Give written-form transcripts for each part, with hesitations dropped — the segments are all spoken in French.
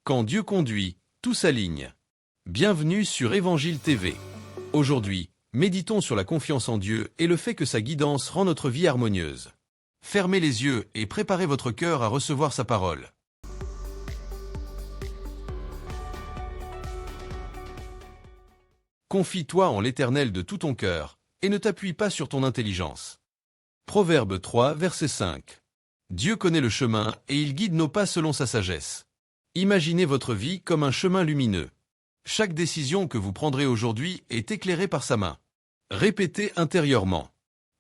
Quand Dieu conduit, tout s'aligne. Bienvenue sur Évangile TV. Aujourd'hui, méditons sur la confiance en Dieu et le fait que sa guidance rend notre vie harmonieuse. Fermez les yeux et préparez votre cœur à recevoir sa parole. Confie-toi en l'Éternel de tout ton cœur, et ne t'appuie pas sur ton intelligence. Proverbe 3, verset 5. Dieu connaît le chemin et il guide nos pas selon sa sagesse. Imaginez votre vie comme un chemin lumineux. Chaque décision que vous prendrez aujourd'hui est éclairée par sa main. Répétez intérieurement.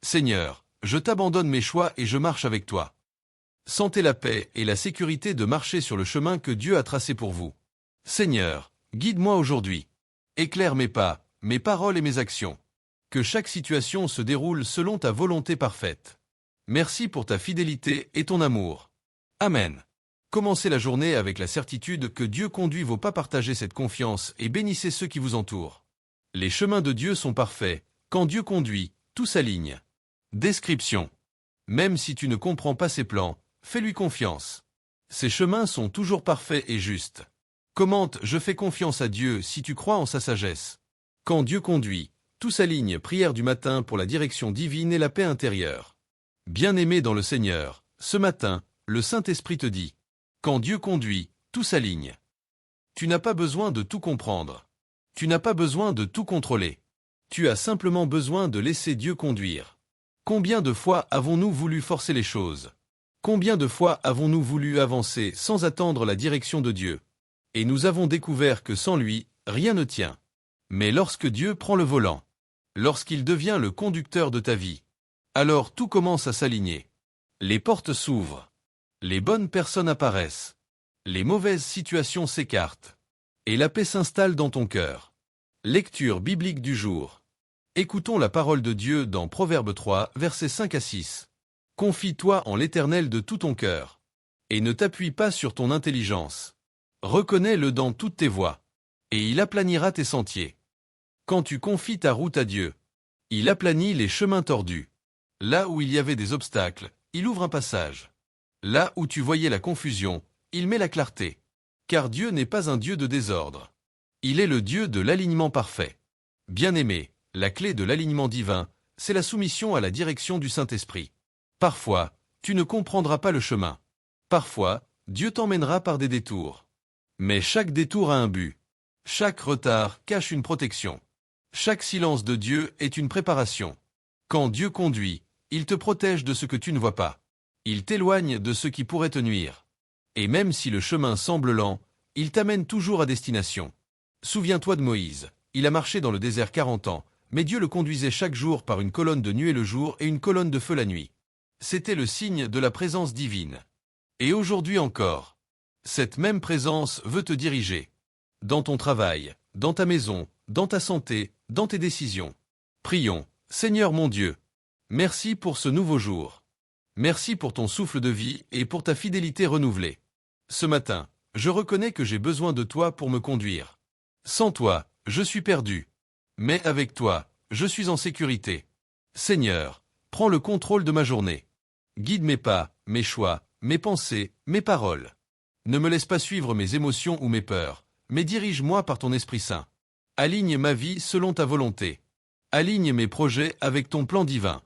Seigneur, je t'abandonne mes choix et je marche avec toi. Sentez la paix et la sécurité de marcher sur le chemin que Dieu a tracé pour vous. Seigneur, guide-moi aujourd'hui. Éclaire mes pas, mes paroles et mes actions. Que chaque situation se déroule selon ta volonté parfaite. Merci pour ta fidélité et ton amour. Amen. Commencez la journée avec la certitude que Dieu conduit vos pas. Partagez cette confiance et bénissez ceux qui vous entourent. Les chemins de Dieu sont parfaits. Quand Dieu conduit, tout s'aligne. Description. Même si tu ne comprends pas ses plans, fais-lui confiance. Ses chemins sont toujours parfaits et justes. Commente « Je fais confiance à Dieu » si tu crois en sa sagesse. Quand Dieu conduit, tout s'aligne. Prière du matin pour la direction divine et la paix intérieure. Bien-aimé dans le Seigneur, ce matin, le Saint-Esprit te dit « Quand Dieu conduit, tout s'aligne ». Tu n'as pas besoin de tout comprendre. Tu n'as pas besoin de tout contrôler. Tu as simplement besoin de laisser Dieu conduire. Combien de fois avons-nous voulu forcer les choses? Combien de fois avons-nous voulu avancer sans attendre la direction de Dieu? Et nous avons découvert que sans lui, rien ne tient. Mais lorsque Dieu prend le volant, lorsqu'il devient le conducteur de ta vie, alors tout commence à s'aligner. Les portes s'ouvrent. Les bonnes personnes apparaissent. Les mauvaises situations s'écartent. Et la paix s'installe dans ton cœur. Lecture biblique du jour. Écoutons la parole de Dieu dans Proverbe 3, versets 5 à 6. Confie-toi en l'Éternel de tout ton cœur. Et ne t'appuie pas sur ton intelligence. Reconnais-le dans toutes tes voies. Et il aplanira tes sentiers. Quand tu confies ta route à Dieu, il aplanit les chemins tordus. Là où il y avait des obstacles, il ouvre un passage. Là où tu voyais la confusion, il met la clarté. Car Dieu n'est pas un Dieu de désordre. Il est le Dieu de l'alignement parfait. Bien-aimé, la clé de l'alignement divin, c'est la soumission à la direction du Saint-Esprit. Parfois, tu ne comprendras pas le chemin. Parfois, Dieu t'emmènera par des détours. Mais chaque détour a un but. Chaque retard cache une protection. Chaque silence de Dieu est une préparation. Quand Dieu conduit, il te protège de ce que tu ne vois pas. Il t'éloigne de ce qui pourrait te nuire. Et même si le chemin semble lent, il t'amène toujours à destination. Souviens-toi de Moïse. Il a marché dans le désert 40 ans, mais Dieu le conduisait chaque jour par une colonne de nuée le jour et une colonne de feu la nuit. C'était le signe de la présence divine. Et aujourd'hui encore, cette même présence veut te diriger. Dans ton travail, dans ta maison, dans ta santé, dans tes décisions. Prions, Seigneur mon Dieu. Merci pour ce nouveau jour. Merci pour ton souffle de vie et pour ta fidélité renouvelée. Ce matin, je reconnais que j'ai besoin de toi pour me conduire. Sans toi, je suis perdu. Mais avec toi, je suis en sécurité. Seigneur, prends le contrôle de ma journée. Guide mes pas, mes choix, mes pensées, mes paroles. Ne me laisse pas suivre mes émotions ou mes peurs, mais dirige-moi par ton Esprit Saint. Aligne ma vie selon ta volonté. Aligne mes projets avec ton plan divin.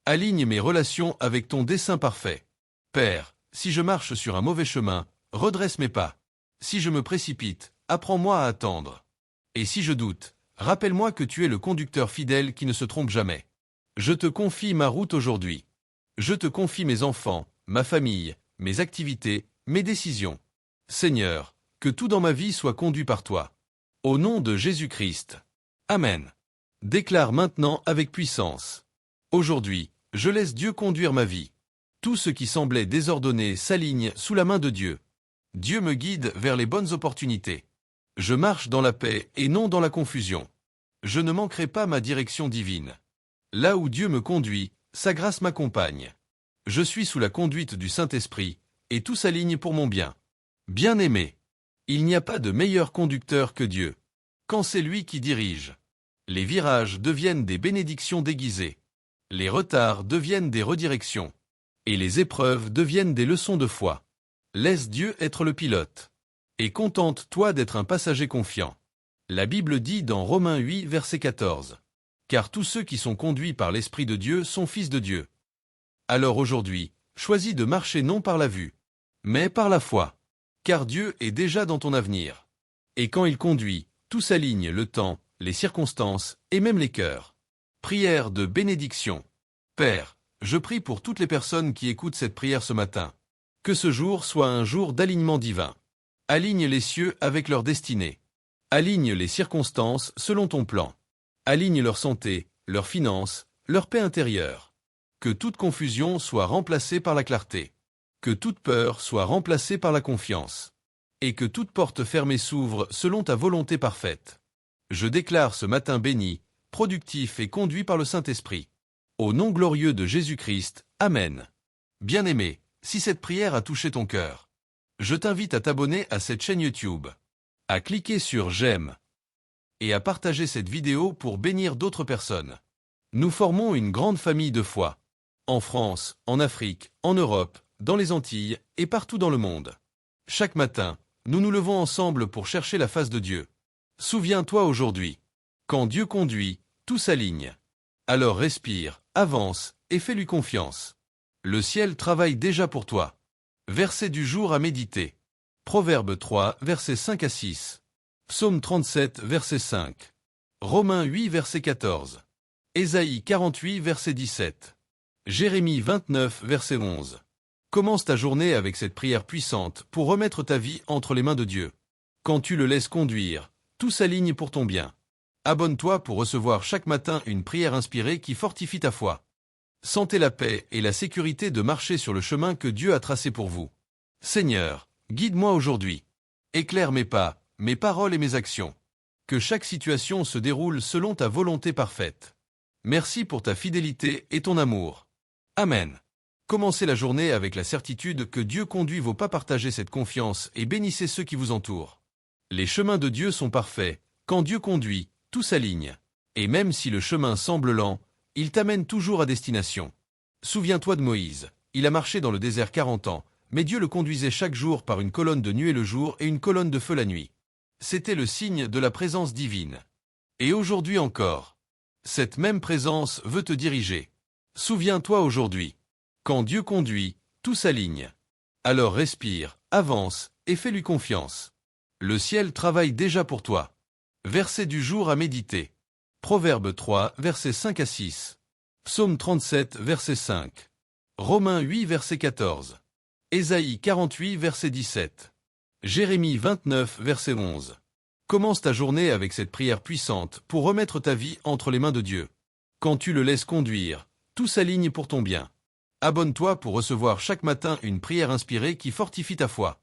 Aligne mes relations avec ton dessein parfait. Père, si je marche sur un mauvais chemin, redresse mes pas. Si je me précipite, apprends-moi à attendre. Et si je doute, rappelle-moi que tu es le conducteur fidèle qui ne se trompe jamais. Je te confie ma route aujourd'hui. Je te confie mes enfants, ma famille, mes activités, mes décisions. Seigneur, que tout dans ma vie soit conduit par toi. Au nom de Jésus-Christ. Amen. Déclare maintenant avec puissance. Aujourd'hui, je laisse Dieu conduire ma vie. Tout ce qui semblait désordonné s'aligne sous la main de Dieu. Dieu me guide vers les bonnes opportunités. Je marche dans la paix et non dans la confusion. Je ne manquerai pas ma direction divine. Là où Dieu me conduit, sa grâce m'accompagne. Je suis sous la conduite du Saint-Esprit, et tout s'aligne pour mon bien. Bien-aimé, il n'y a pas de meilleur conducteur que Dieu. Quand c'est lui qui dirige, les virages deviennent des bénédictions déguisées. Les retards deviennent des redirections. Et les épreuves deviennent des leçons de foi. Laisse Dieu être le pilote. Et contente-toi d'être un passager confiant. La Bible dit dans Romains 8, verset 14. Car tous ceux qui sont conduits par l'Esprit de Dieu sont fils de Dieu. Alors aujourd'hui, choisis de marcher non par la vue, mais par la foi. Car Dieu est déjà dans ton avenir. Et quand il conduit, tout s'aligne, le temps, les circonstances et même les cœurs. Prière de bénédiction. Père, je prie pour toutes les personnes qui écoutent cette prière ce matin. Que ce jour soit un jour d'alignement divin. Aligne les cieux avec leur destinée. Aligne les circonstances selon ton plan. Aligne leur santé, leurs finances, leur paix intérieure. Que toute confusion soit remplacée par la clarté. Que toute peur soit remplacée par la confiance. Et que toute porte fermée s'ouvre selon ta volonté parfaite. Je déclare ce matin béni, productif et conduit par le Saint-Esprit. Au nom glorieux de Jésus-Christ, Amen. Bien-aimé, si cette prière a touché ton cœur, je t'invite à t'abonner à cette chaîne YouTube, à cliquer sur j'aime et à partager cette vidéo pour bénir d'autres personnes. Nous formons une grande famille de foi, en France, en Afrique, en Europe, dans les Antilles et partout dans le monde. Chaque matin, nous nous levons ensemble pour chercher la face de Dieu. Souviens-toi aujourd'hui, quand Dieu conduit, tout s'aligne. Alors respire, avance et fais-lui confiance. Le ciel travaille déjà pour toi. Verset du jour à méditer. Proverbe 3, versets 5 à 6. Psaume 37, verset 5. Romains 8, verset 14. Ésaïe 48, verset 17. Jérémie 29, verset 11. Commence ta journée avec cette prière puissante pour remettre ta vie entre les mains de Dieu. Quand tu le laisses conduire, tout s'aligne pour ton bien. Abonne-toi pour recevoir chaque matin une prière inspirée qui fortifie ta foi. Sentez la paix et la sécurité de marcher sur le chemin que Dieu a tracé pour vous. Seigneur, guide-moi aujourd'hui. Éclaire mes pas, mes paroles et mes actions. Que chaque situation se déroule selon ta volonté parfaite. Merci pour ta fidélité et ton amour. Amen. Commencez la journée avec la certitude que Dieu conduit vos pas. Partagez cette confiance et bénissez ceux qui vous entourent. Les chemins de Dieu sont parfaits. Quand Dieu conduit, tout s'aligne. Et même si le chemin semble lent, il t'amène toujours à destination. Souviens-toi de Moïse. Il a marché dans le désert 40 ans, mais Dieu le conduisait chaque jour par une colonne de nuée le jour et une colonne de feu la nuit. C'était le signe de la présence divine. Et aujourd'hui encore, cette même présence veut te diriger. Souviens-toi aujourd'hui. Quand Dieu conduit, tout s'aligne. Alors respire, avance et fais-lui confiance. Le ciel travaille déjà pour toi. Verset du jour à méditer. Proverbe 3, versets 5 à 6. Psaume 37, verset 5. Romains 8, verset 14. Ésaïe 48, verset 17. Jérémie 29, verset 11. Commence ta journée avec cette prière puissante pour remettre ta vie entre les mains de Dieu. Quand tu le laisses conduire, tout s'aligne pour ton bien. Abonne-toi pour recevoir chaque matin une prière inspirée qui fortifie ta foi.